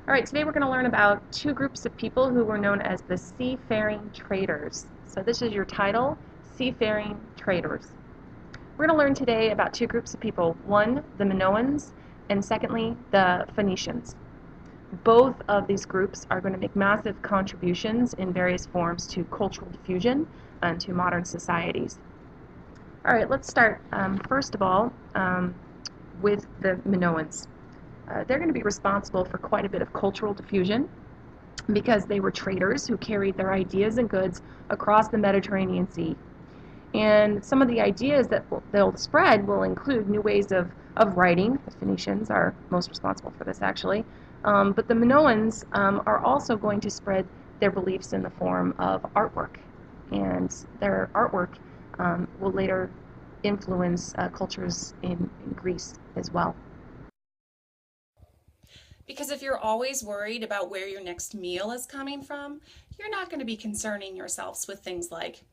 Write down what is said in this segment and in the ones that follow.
All right, today we're going to learn about two groups of people who were known as the seafaring traders. So this is your title, seafaring traders. We're going to learn today about two groups of people. One, the Minoans, and secondly, the Phoenicians. Both of these groups are going to make massive contributions in various forms to cultural diffusion and to modern societies. All right, let's start first of all with the Minoans. They're going to be responsible for quite a bit of cultural diffusion because they were traders who carried their ideas and goods across the Mediterranean Sea. And some of the ideas that they'll spread will include new ways of writing. The Phoenicians are most responsible for this, actually. But the Minoans are also going to spread their beliefs in the form of artwork. And their artwork will later influence cultures in Greece as well. Because if you're always worried about where your next meal is coming from, you're not going to be concerning yourselves with things like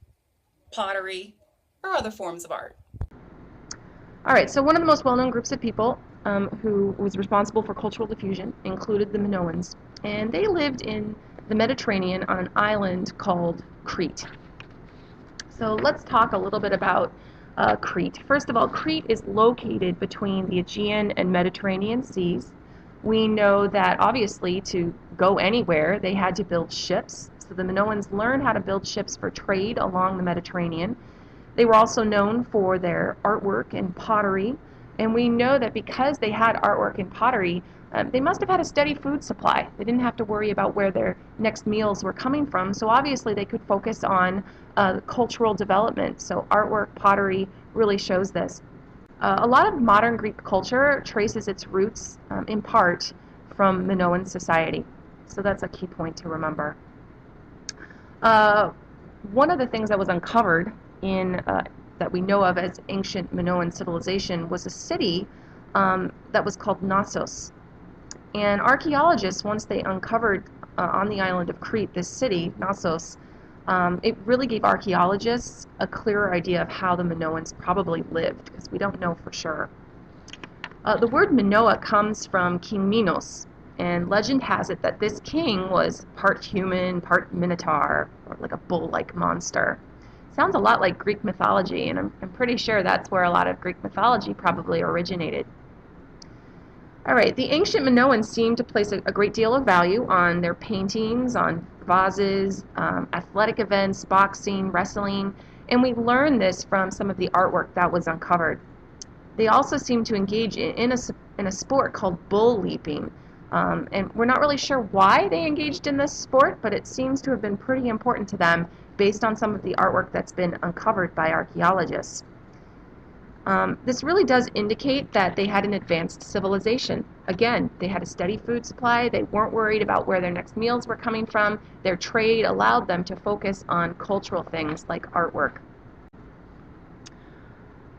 pottery or other forms of art. All right, so one of the most well-known groups of people who was responsible for cultural diffusion included the Minoans, and they lived in the Mediterranean on an island called Crete. So let's talk a little bit about Crete. First of all, Crete is located between the Aegean and Mediterranean seas. We know that obviously to go anywhere they had to build ships. So the Minoans learned how to build ships for trade along the Mediterranean. They were also known for their artwork and pottery. And we know that because they had artwork and pottery, they must have had a steady food supply. They didn't have to worry about where their next meals were coming from. So obviously they could focus on cultural development. So artwork, pottery really shows this. A lot of modern Greek culture traces its roots, in part, from Minoan society. So that's a key point to remember. One of the things that was uncovered that we know of as ancient Minoan civilization was a city that was called Knossos. And archaeologists, once they uncovered on the island of Crete this city, Knossos, it really gave archaeologists a clearer idea of how the Minoans probably lived, because we don't know for sure. The word Minoa comes from King Minos, and legend has it that this king was part human, part minotaur, or like a bull-like monster. Sounds a lot like Greek mythology, and I'm pretty sure that's where a lot of Greek mythology probably originated. All right, the ancient Minoans seem to place a great deal of value on their paintings, on vases, athletic events, boxing, wrestling, and we learn this from some of the artwork that was uncovered. They also seem to engage in a sport called bull leaping, and we're not really sure why they engaged in this sport, but it seems to have been pretty important to them based on some of the artwork that's been uncovered by archaeologists. This really does indicate that they had an advanced civilization. Again, they had a steady food supply. They weren't worried about where their next meals were coming from. Their trade allowed them to focus on cultural things like artwork.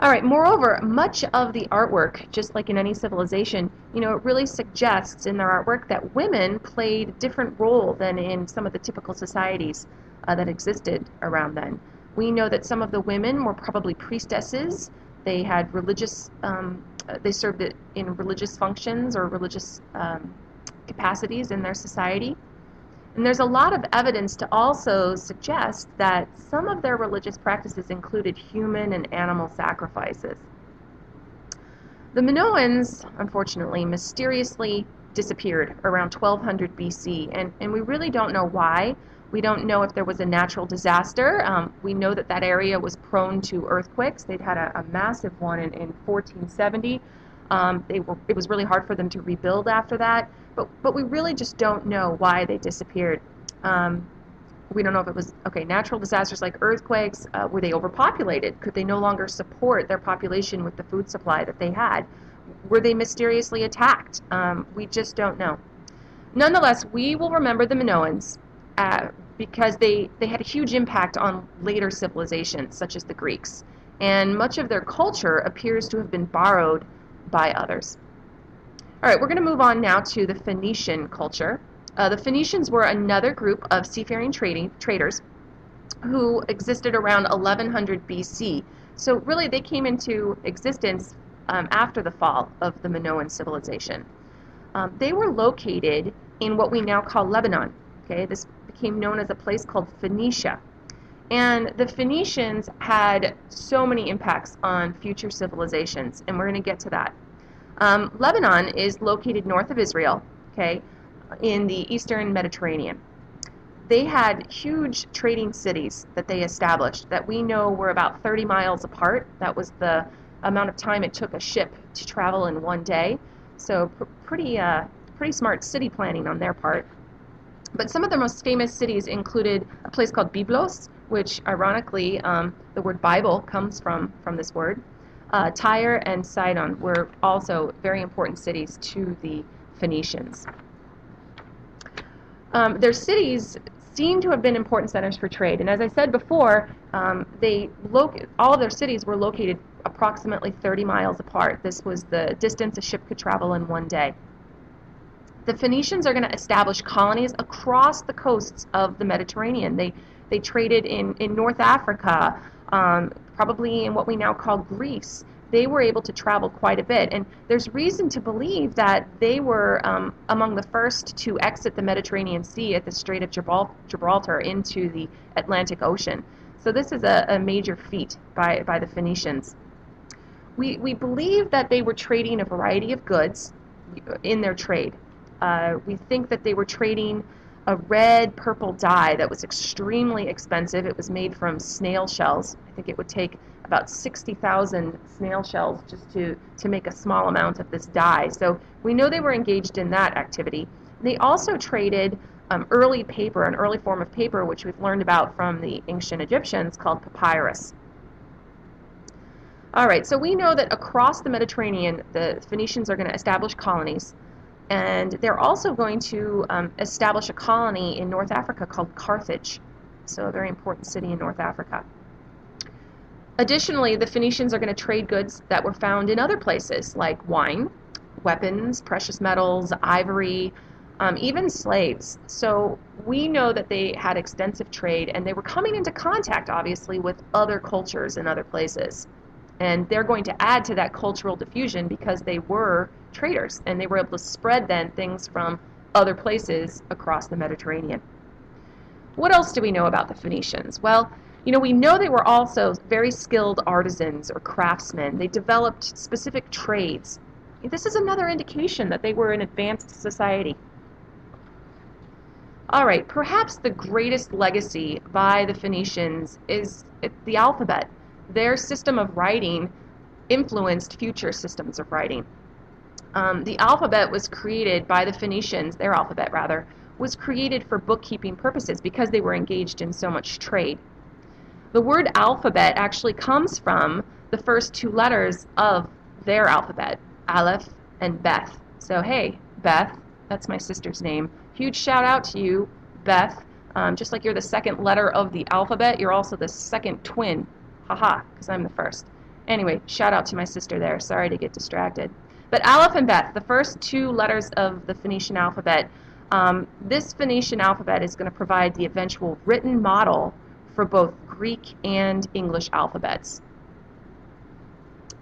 All right, moreover, much of the artwork, just like in any civilization, it really suggests in their artwork that women played a different role than in some of the typical societies that existed around then. We know that some of the women were probably priestesses. They had they served in religious functions or religious capacities in their society. And there's a lot of evidence to also suggest that some of their religious practices included human and animal sacrifices. The Minoans, unfortunately, mysteriously disappeared around 1200 BC, and we really don't know why. We don't know if there was a natural disaster. We know that that area was prone to earthquakes. They'd had a massive one in 1470. It was really hard for them to rebuild after that, but we really just don't know why they disappeared. We don't know if it was, natural disasters like earthquakes. Were they overpopulated? Could they no longer support their population with the food supply that they had? Were they mysteriously attacked? We just don't know. Nonetheless, we will remember the Minoans because they had a huge impact on later civilizations, such as the Greeks. And much of their culture appears to have been borrowed by others. All right, we're going to move on now to the Phoenician culture. The Phoenicians were another group of seafaring traders who existed around 1100 BC. So really they came into existence after the fall of the Minoan civilization. They were located in what we now call Lebanon. Okay, this became known as a place called Phoenicia. And the Phoenicians had so many impacts on future civilizations, and we're going to get to that. Lebanon is located north of Israel, okay, in the eastern Mediterranean. They had huge trading cities that they established that we know were about 30 miles apart. That was the amount of time it took a ship to travel in one day. So pretty smart city planning on their part. But some of the most famous cities included a place called Byblos, which ironically the word Bible comes from this word. Tyre and Sidon were also very important cities to the Phoenicians. Their cities seem to have been important centers for trade, and as I said before, all of their cities were located approximately 30 miles apart. This was the distance a ship could travel in one day. The Phoenicians are going to establish colonies across the coasts of the Mediterranean. They traded in North Africa, probably in what we now call Greece. They were able to travel quite a bit, and there's reason to believe that they were among the first to exit the Mediterranean Sea at the Strait of Gibraltar into the Atlantic Ocean. So this is a major feat by the Phoenicians. We believe that they were trading a variety of goods in their trade. We think that they were trading a red-purple dye that was extremely expensive. It was made from snail shells. I think it would take about 60,000 snail shells just to make a small amount of this dye. So we know they were engaged in that activity. They also traded early paper, an early form of paper, which we've learned about from the ancient Egyptians, called papyrus. All right, so we know that across the Mediterranean, the Phoenicians are going to establish colonies. And they're also going to establish a colony in North Africa called Carthage, so a very important city in North Africa. Additionally, the Phoenicians are going to trade goods that were found in other places, like wine, weapons, precious metals, ivory, even slaves. So we know that they had extensive trade, and they were coming into contact, obviously, with other cultures in other places. And they're going to add to that cultural diffusion because they were traders, and they were able to spread then things from other places across the Mediterranean. What else do we know about the Phoenicians? Well, we know they were also very skilled artisans or craftsmen. They developed specific trades. This is another indication that they were an advanced society. All right, perhaps the greatest legacy by the Phoenicians is the alphabet. Their system of writing influenced future systems of writing. The alphabet was created by the Phoenicians, their alphabet rather, was created for bookkeeping purposes because they were engaged in so much trade. The word alphabet actually comes from the first two letters of their alphabet, Aleph and Beth. So hey, Beth, that's my sister's name. Huge shout out to you, Beth. Just like you're the second letter of the alphabet, you're also the second twin. Haha, because I'm the first. Anyway, shout out to my sister there. Sorry to get distracted. But Aleph and Beth, the first two letters of the Phoenician alphabet, this Phoenician alphabet is going to provide the eventual written model for both Greek and English alphabets.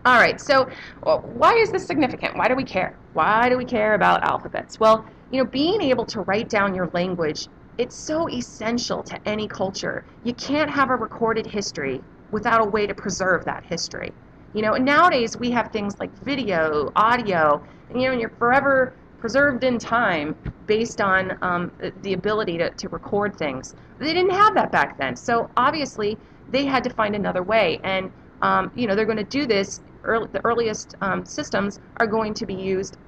All right, so why is this significant? Why do we care? Why do we care about alphabets? Well, being able to write down your language, it's so essential to any culture. You can't have a recorded history without a way to preserve that history. And nowadays we have things like video, audio, and you're forever preserved in time based on the ability to record things. They didn't have that back then, so obviously they had to find another way, and they're going to do this. The earliest systems are going to be used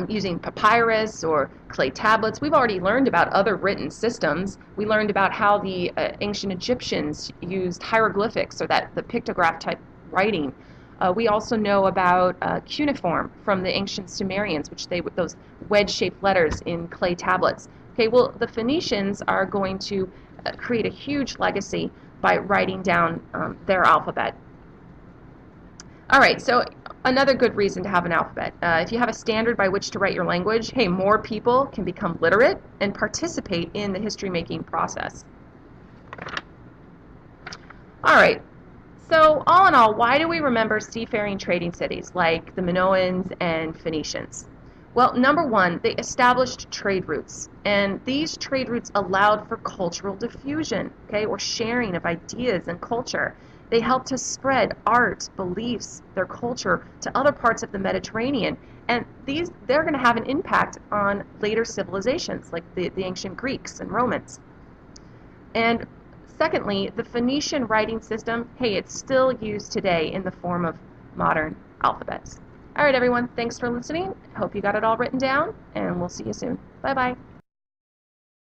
using papyrus or clay tablets. We've already learned about other written systems. We learned about how the ancient Egyptians used hieroglyphics, or the pictograph type writing. We also know about cuneiform from the ancient Sumerians, which those wedge-shaped letters in clay tablets. Okay, well, the Phoenicians are going to create a huge legacy by writing down their alphabet. All right, so another good reason to have an alphabet. If you have a standard by which to write your language, hey, more people can become literate and participate in the history-making process. All right, so all in all, why do we remember seafaring trading cities like the Minoans and Phoenicians? Well, number one, they established trade routes, and these trade routes allowed for cultural diffusion, okay, or sharing of ideas and culture. They helped to spread art, beliefs, their culture to other parts of the Mediterranean, and they're going to have an impact on later civilizations like the ancient Greeks and Romans. And secondly, the Phoenician writing system, hey, it's still used today in the form of modern alphabets. All right, everyone, thanks for listening. Hope you got it all written down, and we'll see you soon. Bye-bye.